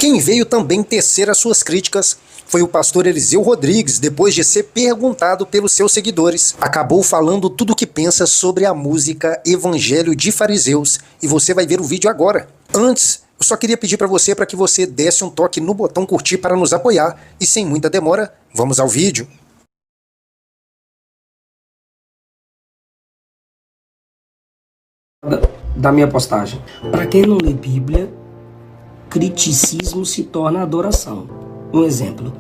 Quem veio também tecer as suas críticas foi o pastor Eliseu Rodrigues. Depois de ser perguntado pelos seus seguidores, acabou falando tudo o que pensa sobre a música Evangelho de Fariseus, e você vai ver o vídeo agora. Antes, eu só queria pedir para que você desse um toque no botão curtir para nos apoiar, e sem muita demora, vamos ao vídeo. Da minha postagem. Para quem não lê Bíblia, criticismo se torna adoração. Um exemplo,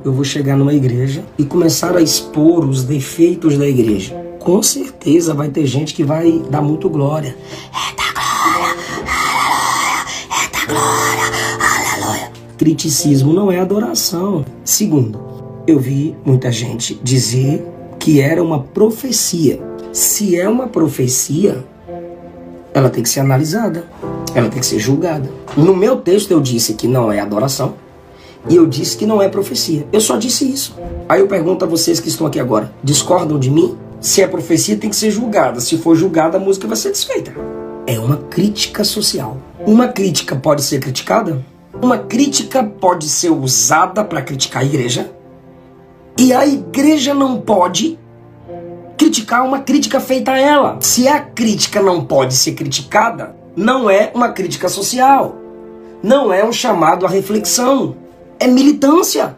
eu vou chegar numa igreja e começar a expor os defeitos da igreja. Com certeza vai ter gente que vai dar muito glória. Eita glória, aleluia, eita glória, aleluia. Criticismo não é adoração. Segundo, eu vi muita gente dizer que era uma profecia. Se é uma profecia, ela tem que ser analisada, ela tem que ser julgada. No meu texto eu disse que não é adoração e eu disse que não é profecia. Eu só disse isso. Aí eu pergunto a vocês que estão aqui agora, discordam de mim? Se é profecia, tem que ser julgada. Se for julgada, a música vai ser desfeita. É uma crítica social. Uma crítica pode ser criticada? Uma crítica pode ser usada para criticar a igreja? E a igreja não pode criticar uma crítica feita a ela. Se a crítica não pode ser criticada, não é uma crítica social. Não é um chamado à reflexão. É militância.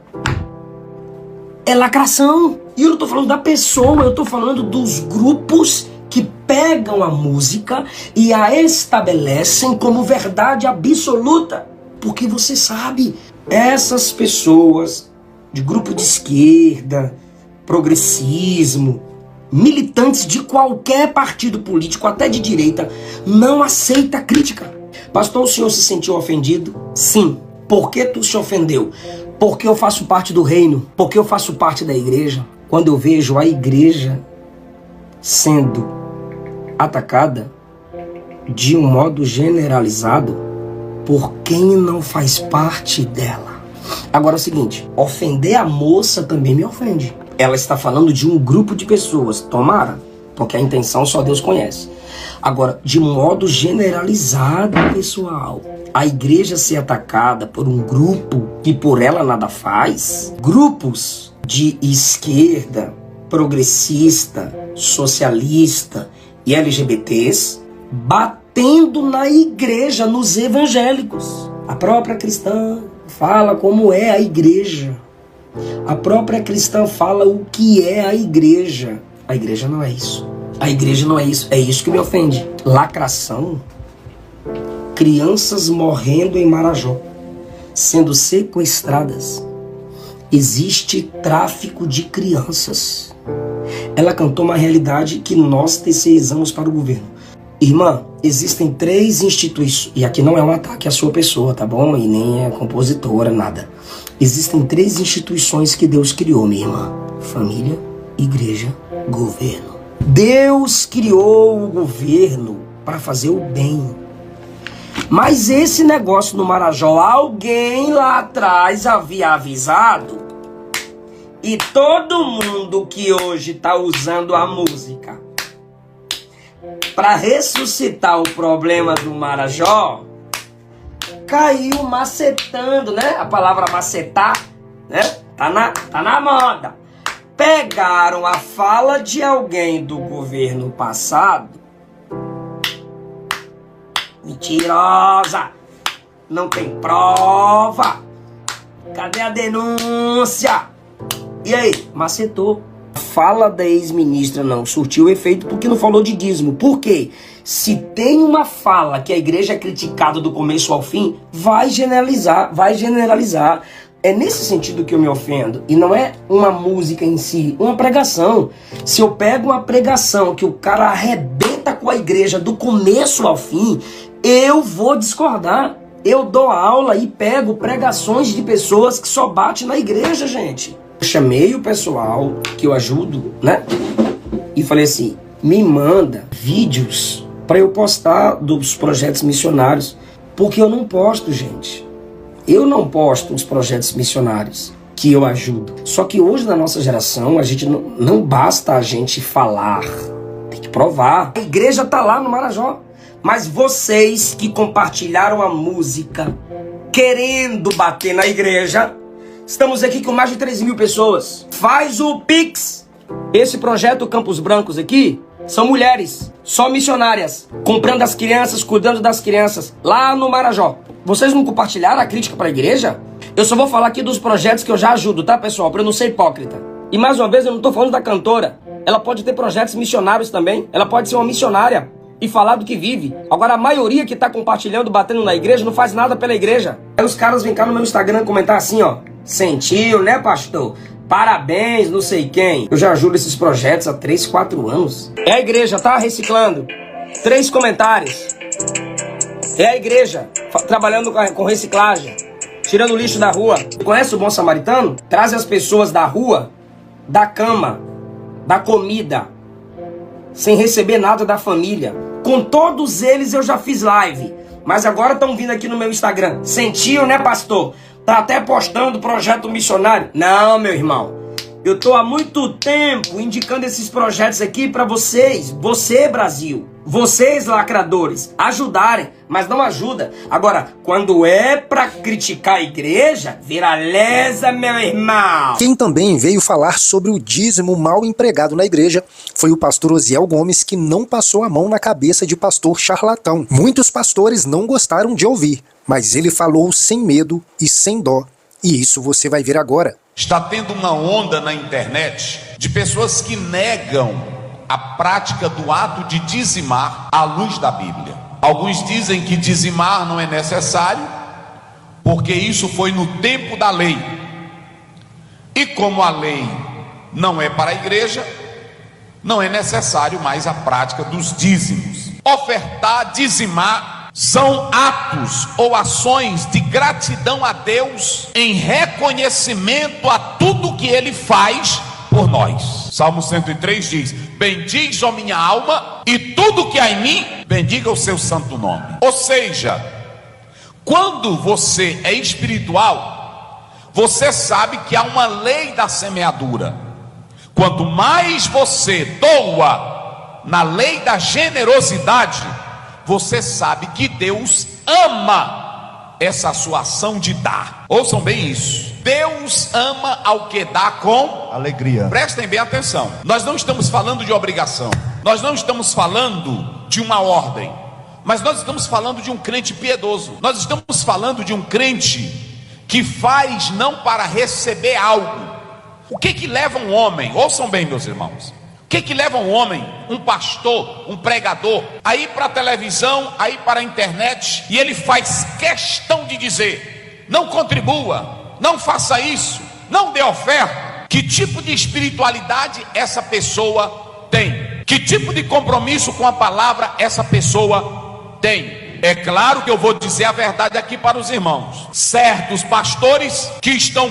É lacração. E eu não estou falando da pessoa, eu estou falando dos grupos que pegam a música e a estabelecem como verdade absoluta. Porque você sabe, essas pessoas de grupo de esquerda, progressismo, militantes de qualquer partido político, até de direita, não aceita crítica. Pastor, o senhor se sentiu ofendido? Sim. Por que tu se ofendeu? Porque eu faço parte do reino, porque eu faço parte da igreja. Quando eu vejo a igreja sendo atacada de um modo generalizado por quem não faz parte dela. Agora é o seguinte, ofender a moça também me ofende. Ela está falando de um grupo de pessoas, tomara, porque a intenção só Deus conhece. Agora, de modo generalizado, pessoal, a igreja ser atacada por um grupo que por ela nada faz, grupos de esquerda, progressista, socialista e LGBTs, batendo na igreja, nos evangélicos. A própria cristã fala como é a igreja. A própria cristã fala o que é a igreja. A igreja não é isso. A igreja não é isso. É isso que me ofende. Lacração. Crianças morrendo em Marajó, sendo sequestradas. Existe tráfico de crianças. Ela cantou uma realidade que nós terceirizamos para o governo. Irmã, existem 3 instituições, e aqui não é um ataque à sua pessoa, tá bom? E nem é compositora, nada. Existem 3 instituições que Deus criou, minha irmã. Família, igreja, governo. Deus criou o governo para fazer o bem. Mas esse negócio no Marajó, alguém lá atrás havia avisado. E todo mundo que hoje está usando a música para ressuscitar o problema do Marajó, caiu macetando, né? A palavra macetar, né? Tá na moda. Pegaram a fala de alguém do governo passado. Mentirosa. Não tem prova. Cadê a denúncia? E aí? Macetou. A fala da ex-ministra não surtiu efeito porque não falou de dízimo. Por quê? Se tem uma fala que a igreja é criticada do começo ao fim, vai generalizar. É nesse sentido que eu me ofendo. E não é uma música em si, uma pregação. Se eu pego uma pregação que o cara arrebenta com a igreja do começo ao fim, eu vou discordar. Eu dou aula e pego pregações de pessoas que só batem na igreja, gente. Eu chamei o pessoal que eu ajudo, né? E falei assim, me manda vídeos para eu postar dos projetos missionários. Porque eu não posto, gente. Eu não posto os projetos missionários que eu ajudo. Só que hoje na nossa geração, a gente não basta a gente falar. Tem que provar. A igreja tá lá no Marajó. Mas vocês que compartilharam a música querendo bater na igreja, estamos aqui com mais de 3.000 pessoas. Faz o Pix. Esse projeto Campos Brancos aqui são mulheres, só missionárias, comprando as crianças, cuidando das crianças, lá no Marajó. Vocês não compartilharam a crítica para a igreja? Eu só vou falar aqui dos projetos que eu já ajudo, tá, pessoal? Para eu não ser hipócrita. E mais uma vez, eu não tô falando da cantora. Ela pode ter projetos missionários também. Ela pode ser uma missionária e falar do que vive. Agora, a maioria que tá compartilhando, batendo na igreja, não faz nada pela igreja. Aí os caras vêm cá no meu Instagram comentar assim, ó. Sentiu, né, pastor? Parabéns, não sei quem. Eu já ajudo esses projetos há 3, 4 anos. É a igreja, tá? Reciclando. 3 comentários. É a igreja trabalhando com reciclagem, tirando o lixo da rua. Conhece o Bom Samaritano? Traz as pessoas da rua, da cama, da comida, sem receber nada da família. Com todos eles eu já fiz live, mas agora estão vindo aqui no meu Instagram. Sentiu, né, pastor? Tá até postando projeto missionário. Não, meu irmão. Eu tô há muito tempo indicando esses projetos aqui para vocês. Você, Brasil. Vocês, lacradores, ajudarem, mas não ajuda. Agora, quando é pra criticar a igreja, vira lesa, meu irmão. Quem também veio falar sobre o dízimo mal empregado na igreja foi o pastor Osiel Gomes, que não passou a mão na cabeça de pastor charlatão. Muitos pastores não gostaram de ouvir, mas ele falou sem medo e sem dó. E isso você vai ver agora. Está tendo uma onda na internet de pessoas que negam a prática do ato de dizimar à luz da Bíblia. Alguns dizem que dizimar não é necessário, porque isso foi no tempo da lei. E como a lei não é para a igreja, não é necessário mais a prática dos dízimos. Ofertar, dizimar, são atos ou ações de gratidão a Deus em reconhecimento a tudo que Ele faz por nós. Salmo 103 diz: bendiz, ó minha alma, e tudo que há em mim, bendiga o seu santo nome. Ou seja, quando você é espiritual, você sabe que há uma lei da semeadura. Quanto mais você doa na lei da generosidade, você sabe que Deus ama essa sua ação de dar. Ouçam bem isso. Deus ama ao que dá com alegria. Prestem bem atenção. Nós não estamos falando de obrigação. Nós não estamos falando de uma ordem. Mas nós estamos falando de um crente piedoso. Nós estamos falando de um crente que faz não para receber algo. O que leva um homem? Ouçam bem, meus irmãos. O que leva um homem, um pastor, um pregador, a ir para a televisão, a ir para a internet, e ele faz questão de dizer: não contribua, não faça isso, não dê oferta? Que tipo de espiritualidade essa pessoa tem? Que tipo de compromisso com a palavra essa pessoa tem? É claro que eu vou dizer a verdade aqui para os irmãos. Certos pastores que estão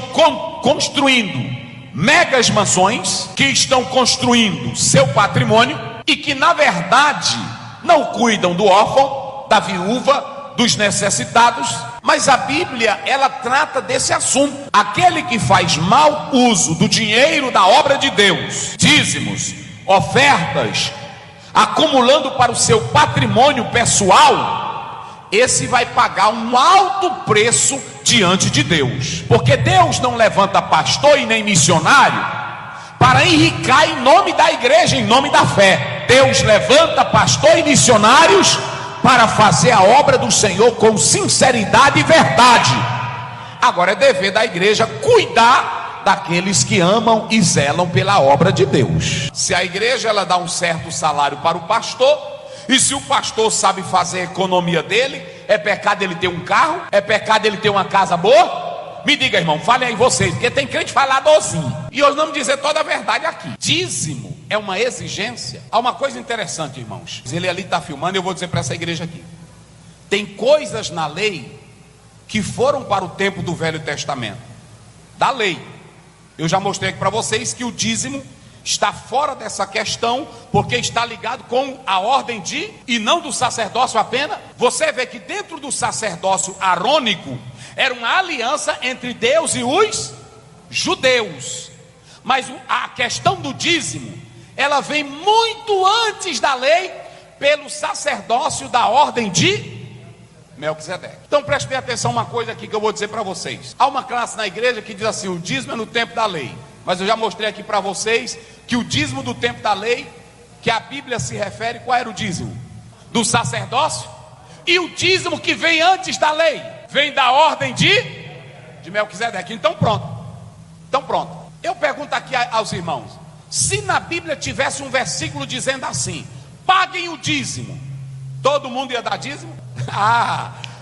construindo megas mansões, que estão construindo seu patrimônio e que na verdade não cuidam do órfão, da viúva, dos necessitados. Mas a Bíblia, ela trata desse assunto. Aquele que faz mau uso do dinheiro da obra de Deus, dízimos, ofertas, acumulando para o seu patrimônio pessoal, esse vai pagar um alto preço diante de Deus. Porque Deus não levanta pastor e nem missionário para enricar em nome da igreja, em nome da fé. Deus levanta pastor e missionários para fazer a obra do Senhor com sinceridade e verdade. Agora é dever da igreja cuidar daqueles que amam e zelam pela obra de Deus. Se a igreja ela dá um certo salário para o pastor, e se o pastor sabe fazer a economia dele, é pecado ele ter um carro? É pecado ele ter uma casa boa? Me diga, irmão, falem aí vocês, porque tem crente faladorzinho. E hoje não me dizer toda a verdade aqui. Dízimo é uma exigência. Há uma coisa interessante, irmãos. Ele ali está filmando e eu vou dizer para essa igreja aqui. Tem coisas na lei que foram para o tempo do Velho Testamento. Da lei. Eu já mostrei aqui para vocês que o dízimo está fora dessa questão, porque está ligado com a ordem de, e não do sacerdócio apenas. Você vê que dentro do sacerdócio arônico, era uma aliança entre Deus e os judeus. Mas a questão do dízimo, ela vem muito antes da lei, pelo sacerdócio da ordem de Melquisedeque. Então preste bem atenção uma coisa aqui que eu vou dizer para vocês. Há uma classe na igreja que diz assim: o dízimo é no tempo da lei. Mas eu já mostrei aqui para vocês que o dízimo do tempo da lei, que a Bíblia se refere, qual era o dízimo? Do sacerdócio. E o dízimo que vem antes da lei, vem da ordem de Melquisedeque. Então pronto. Eu pergunto aqui aos irmãos: se na Bíblia tivesse um versículo dizendo assim: paguem o dízimo, todo mundo ia dar dízimo?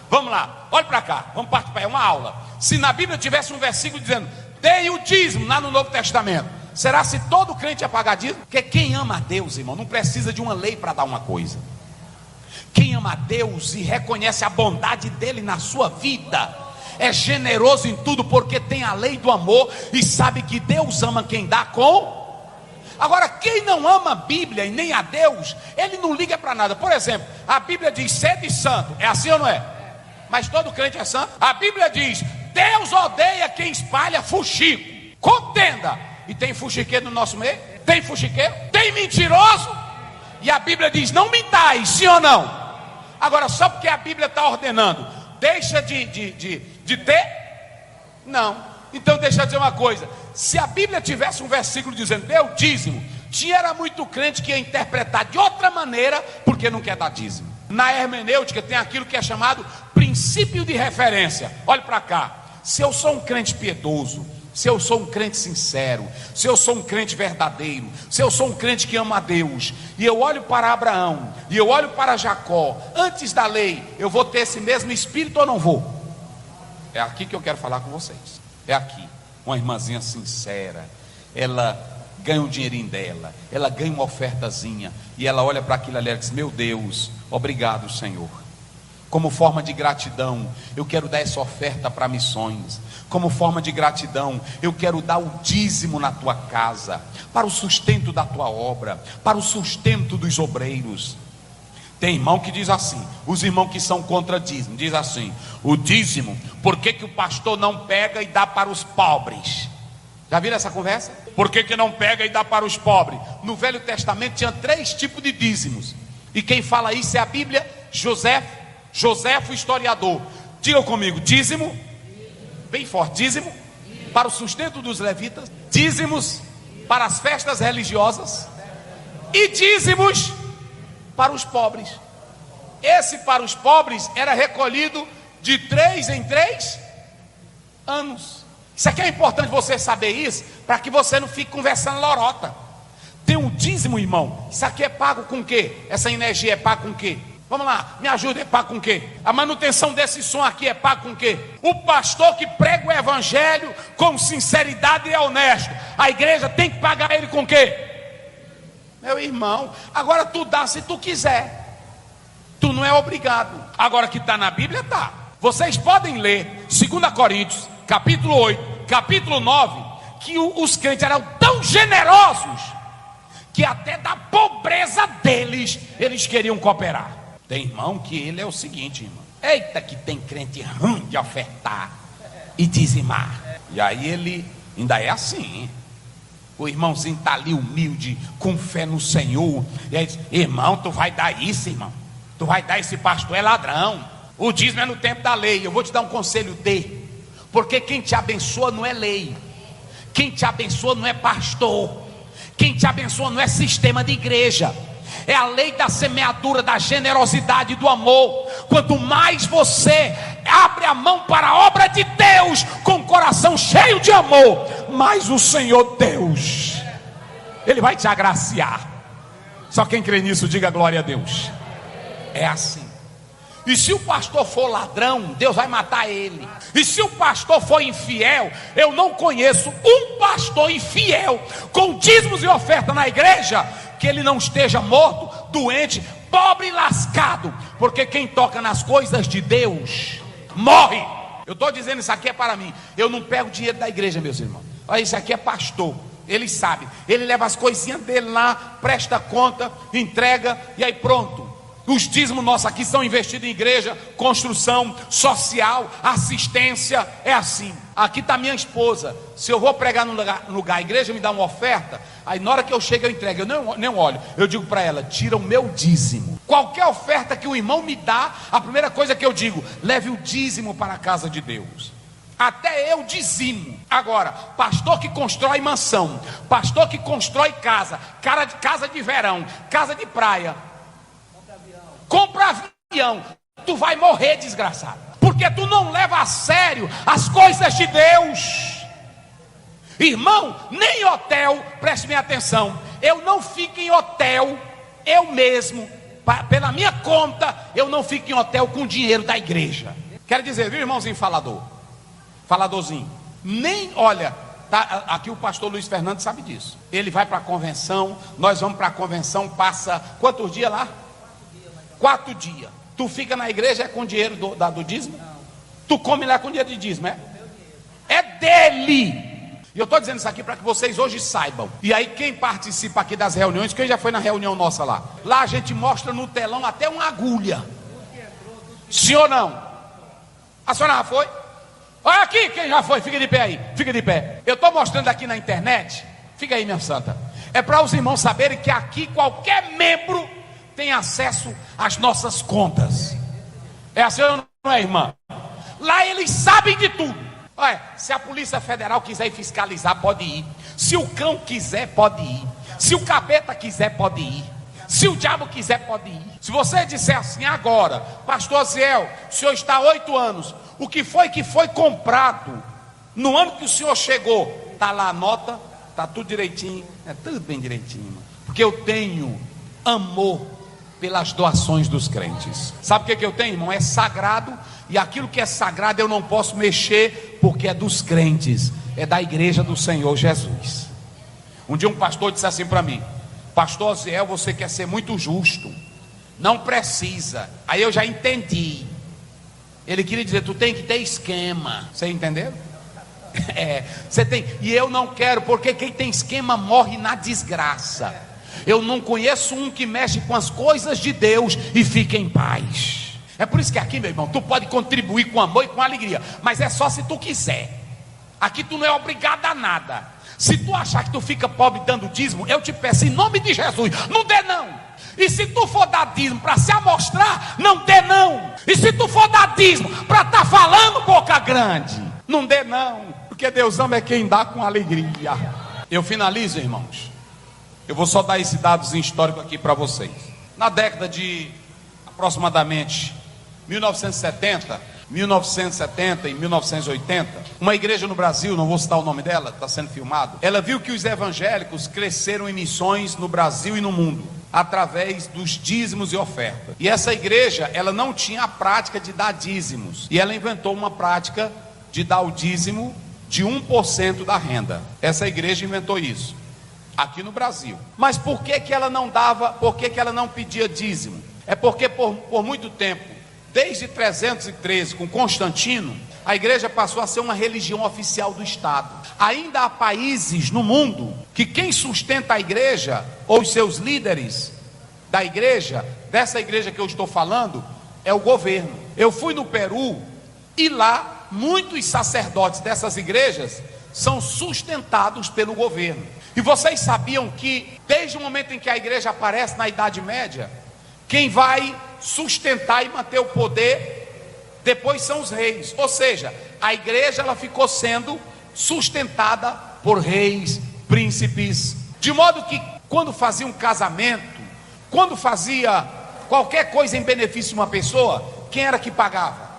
Vamos lá, olha para cá, vamos participar, é uma aula. Se na Bíblia tivesse um versículo dizendo: deem o dízimo, lá no Novo Testamento, será se todo crente ia pagar dízimo? Porque quem ama a Deus, irmão, não precisa de uma lei para dar uma coisa. Quem ama a Deus e reconhece a bondade dele na sua vida, é generoso em tudo, porque tem a lei do amor e sabe que Deus ama quem dá com. Agora, quem não ama a Bíblia e nem a Deus, ele não liga para nada. Por exemplo, a Bíblia diz: sede santo, é assim ou não é? Mas todo crente é santo. A Bíblia diz: Deus odeia quem espalha fuxico, contenda. E tem fuxiqueiro no nosso meio? Tem fuxiqueiro? Tem mentiroso? E a Bíblia diz: não mintais, sim ou não? Agora, só porque a Bíblia está ordenando, deixa de ter? Não. Então deixa eu dizer uma coisa: se a Bíblia tivesse um versículo dizendo dê o dízimo, era muito crente que ia interpretar de outra maneira, porque não quer dar dízimo. Na hermenêutica tem aquilo que é chamado princípio de referência. Olhe para cá: se eu sou um crente piedoso, se eu sou um crente sincero, se eu sou um crente verdadeiro, se eu sou um crente que ama a Deus, e eu olho para Abraão, e eu olho para Jacó, antes da lei, eu vou ter esse mesmo espírito ou não vou? É aqui que eu quero falar com vocês. É aqui. Uma irmãzinha sincera, ela ganha um dinheirinho dela, ela ganha uma ofertazinha, e ela olha para aquilo ali e diz: meu Deus, obrigado, Senhor. Como forma de gratidão, eu quero dar essa oferta para missões. Como forma de gratidão, eu quero dar o dízimo na tua casa, para o sustento da tua obra, para o sustento dos obreiros. Tem irmão que diz assim, os irmãos que são contra dízimo, diz assim: o dízimo, por que o pastor não pega e dá para os pobres? Já viram essa conversa? Por que não pega e dá para os pobres? No Velho Testamento tinha 3 tipos de dízimos, e quem fala isso é a Bíblia. José, o historiador. Diga comigo: dízimo, bem forte, dízimo para o sustento dos levitas, dízimos para as festas religiosas e dízimos para os pobres. Esse para os pobres era recolhido de 3 em 3 anos. Isso aqui é importante você saber isso, para que você não fique conversando lorota. Tem um dízimo, irmão. Isso aqui é pago com o quê? Essa energia é pago com o quê? Vamos lá, me ajuda, é pago com o quê? A manutenção desse som aqui é pago com o quê? O pastor que prega o evangelho com sinceridade e é honesto, a igreja tem que pagar ele com o quê? Meu irmão, agora tu dá se tu quiser, tu não é obrigado. Agora que está na Bíblia, está. Vocês podem ler 2 Coríntios, capítulo 8, capítulo 9, que os crentes eram tão generosos, que até da pobreza deles, eles queriam cooperar. Tem irmão que ele é o seguinte, irmão: eita, que tem crente ruim de ofertar e dizimar. E aí ele ainda é assim, o irmãozinho está ali humilde, com fé no Senhor, e aí diz: irmão, tu vai dar isso, irmão, tu vai dar, esse pastor é ladrão, o dízimo é no tempo da lei. Eu vou te dar um conselho: porque quem te abençoa não é lei, quem te abençoa não é pastor, quem te abençoa não é sistema de igreja, é a lei da semeadura, da generosidade e do amor. Quanto mais você abre a mão para a obra de Deus com o coração cheio de amor, mais o Senhor Deus, Ele vai te agraciar. Só quem crê nisso, diga glória a Deus. É assim. E se o pastor for ladrão, Deus vai matar ele. E se o pastor for infiel, eu não conheço um pastor infiel com dízimos e oferta na igreja que ele não esteja morto, doente, pobre e lascado. Porque quem toca nas coisas de Deus morre. Eu estou dizendo isso aqui é para mim. Eu não pego dinheiro da igreja, meus irmãos. Olha, isso aqui é pastor, ele sabe. Ele leva as coisinhas dele lá, presta conta, entrega, e aí pronto. Os dízimos nossos aqui são investidos em igreja, construção social, assistência. É assim. Aqui está minha esposa. Se eu vou pregar no lugar, a igreja me dá uma oferta, aí na hora que eu chego eu entrego. Eu nem olho. Eu digo para ela: tira o meu dízimo. Qualquer oferta que o irmão me dá, a primeira coisa que eu digo: leve o dízimo para a casa de Deus. Até eu dizimo. Agora, pastor que constrói mansão, pastor que constrói casa de verão, casa de praia, compra avião, tu vai morrer, desgraçado, porque tu não leva a sério as coisas de Deus. Irmão, nem hotel, preste minha atenção, eu não fico em hotel, eu mesmo, pela minha conta, eu não fico em hotel com dinheiro da igreja. Quero dizer, viu, irmãozinho faladorzinho, nem, olha, tá, aqui o pastor Luiz Fernando sabe disso. Ele vai para a convenção, nós vamos para a convenção, passa quantos dias lá? 4 dias. Tu fica na igreja com dinheiro do dízimo? Tu come lá com dinheiro de dízimo, é? É dele. E eu estou dizendo isso aqui para que vocês hoje saibam. E aí quem participa aqui das reuniões, quem já foi na reunião nossa lá? Lá a gente mostra no telão até uma agulha. Sim ou não? A senhora já foi? Olha aqui quem já foi, fica de pé aí, fica de pé. Eu estou mostrando aqui na internet, fica aí minha santa. É para os irmãos saberem que aqui qualquer membro tem acesso às nossas contas. É assim ou não é, irmã? Lá eles sabem de tudo. Olha, se a Polícia Federal quiser ir fiscalizar, pode ir. Se o cão quiser, pode ir. Se o capeta quiser, pode ir. Se o diabo quiser, pode ir. Se você disser assim agora: pastor Ziel, o senhor está há 8 anos, o que foi comprado no ano que o senhor chegou? Está lá a nota, está tudo direitinho, é tudo bem direitinho, irmão. Porque eu tenho amor pelas doações dos crentes. Sabe o que eu tenho, irmão? É sagrado, e aquilo que é sagrado eu não posso mexer, porque é dos crentes, é da igreja do Senhor Jesus. Um dia um pastor disse assim para mim: pastor Ziel, você quer ser muito justo, não precisa. Aí eu já entendi. Ele queria dizer: tu tem que ter esquema. Você entendeu? Você tem. E eu não quero, porque quem tem esquema morre na desgraça. Eu não conheço um que mexe com as coisas de Deus e fica em paz. É por isso que aqui, meu irmão, tu pode contribuir com amor e com alegria, mas é só se tu quiser. Aqui tu não é obrigado a nada. Se tu achar que tu fica pobre dando dízimo, eu te peço em nome de Jesus, não dê não. E se tu for dar dízimo para se amostrar, não dê não. E se tu for dar dízimo para estar falando boca grande, não dê não. Porque Deus ama é quem dá com alegria. Eu finalizo, irmãos. Eu vou só dar esses dados históricos aqui para vocês. Na década de aproximadamente 1970 e 1980, uma igreja no Brasil, não vou citar o nome dela, está sendo filmado. Ela viu que os evangélicos cresceram em missões no Brasil e no mundo, através dos dízimos e ofertas. E essa igreja, ela não tinha a prática de dar dízimos, e ela inventou uma prática de dar o dízimo de 1% da renda. Essa igreja inventou isso aqui no Brasil. Mas por que ela não dava, por que ela não pedia dízimo? É porque por muito tempo, desde 313 com Constantino, a igreja passou a ser uma religião oficial do Estado. Ainda há países no mundo que quem sustenta a igreja, ou os seus líderes da igreja, dessa igreja que eu estou falando, é o governo. Eu fui no Peru e lá muitos sacerdotes dessas igrejas são sustentados pelo governo. E vocês sabiam que desde o momento em que a igreja aparece na Idade Média, quem vai sustentar e manter o poder depois são os reis. Ou seja, a igreja ela ficou sendo sustentada por reis, príncipes, de modo que quando fazia um casamento, quando fazia qualquer coisa em benefício de uma pessoa, quem era que pagava?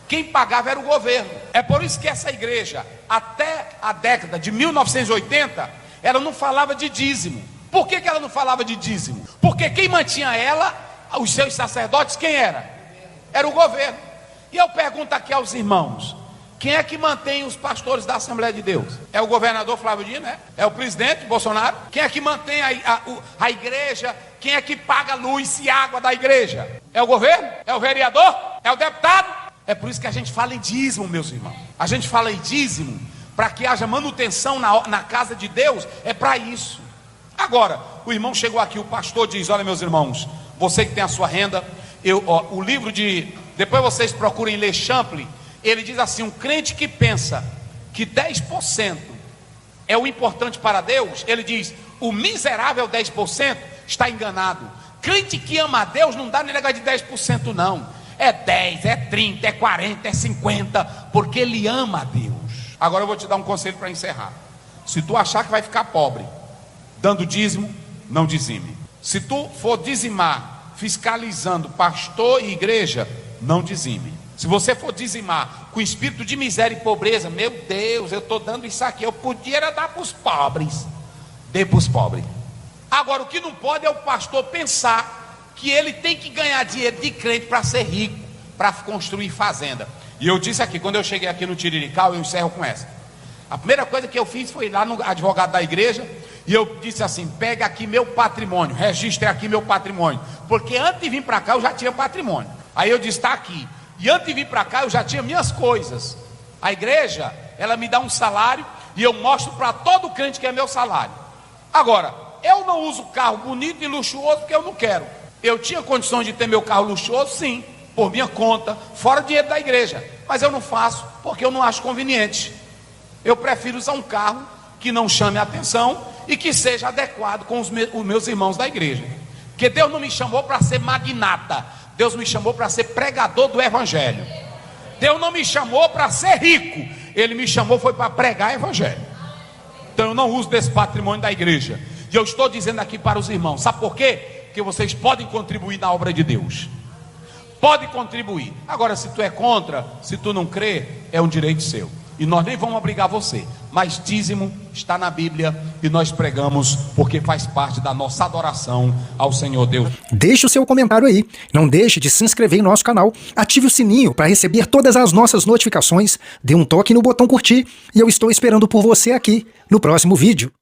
Quem pagava era o governo. É por isso que essa igreja, até a década de 1980, ela não falava de dízimo. Por que ela não falava de dízimo? Porque quem mantinha ela, os seus sacerdotes, quem era? Era o governo. E eu pergunto aqui aos irmãos: quem é que mantém os pastores da Assembleia de Deus? É o governador Flávio Dino, né? É o presidente Bolsonaro? Quem é que mantém a igreja? Quem é que paga luz e água da igreja? É o governo? É o vereador? É o deputado? É por isso que a gente fala em dízimo, meus irmãos. A gente fala em dízimo para que haja manutenção na casa de Deus. É para isso. Agora, o irmão chegou aqui, o pastor diz: olha, meus irmãos, você que tem a sua renda, o livro de... Depois vocês procurem ler Champlin. Ele diz assim: um crente que pensa que 10% é o importante para Deus, ele diz: o miserável 10% está enganado. Crente que ama a Deus não dá nem negócio de 10% não. É 10, é 30, é 40, é 50, porque ele ama a Deus. Agora eu vou te dar um conselho para encerrar. Se tu achar que vai ficar pobre dando dízimo, não dizime. Se tu for dizimar fiscalizando pastor e igreja, não dizime. Se você for dizimar com espírito de miséria e pobreza, meu Deus, eu estou dando isso aqui, eu podia dar para os pobres. Dê para os pobres. Agora o que não pode é o pastor pensar que ele tem que ganhar dinheiro de crente para ser rico, para construir fazenda. E eu disse aqui, quando eu cheguei aqui no Tirirical, eu encerro com essa. A primeira coisa que eu fiz foi ir lá no advogado da igreja, e eu disse assim: pega aqui meu patrimônio, registre aqui meu patrimônio, porque antes de vir para cá eu já tinha patrimônio. Aí eu disse: está aqui. E antes de vir para cá eu já tinha minhas coisas. A igreja, ela me dá um salário, e eu mostro para todo crente que é meu salário. Agora, eu não uso carro bonito e luxuoso porque eu não quero. Eu tinha condições de ter meu carro luxuoso, sim, por minha conta, fora dinheiro da igreja, mas eu não faço porque eu não acho conveniente. Eu prefiro usar um carro que não chame a atenção e que seja adequado com os meus irmãos da igreja. Porque Deus não me chamou para ser magnata, Deus me chamou para ser pregador do evangelho. Deus não me chamou para ser rico, Ele me chamou foi para pregar evangelho. Então eu não uso desse patrimônio da igreja. E eu estou dizendo aqui para os irmãos, sabe por quê? Porque vocês podem contribuir na obra de Deus. Pode contribuir. Agora, se tu é contra, se tu não crê, é um direito seu. E nós nem vamos obrigar você. Mas dízimo está na Bíblia e nós pregamos porque faz parte da nossa adoração ao Senhor Deus. Deixe o seu comentário aí. Não deixe de se inscrever em nosso canal. Ative o sininho para receber todas as nossas notificações. Dê um toque no botão curtir. E eu estou esperando por você aqui no próximo vídeo.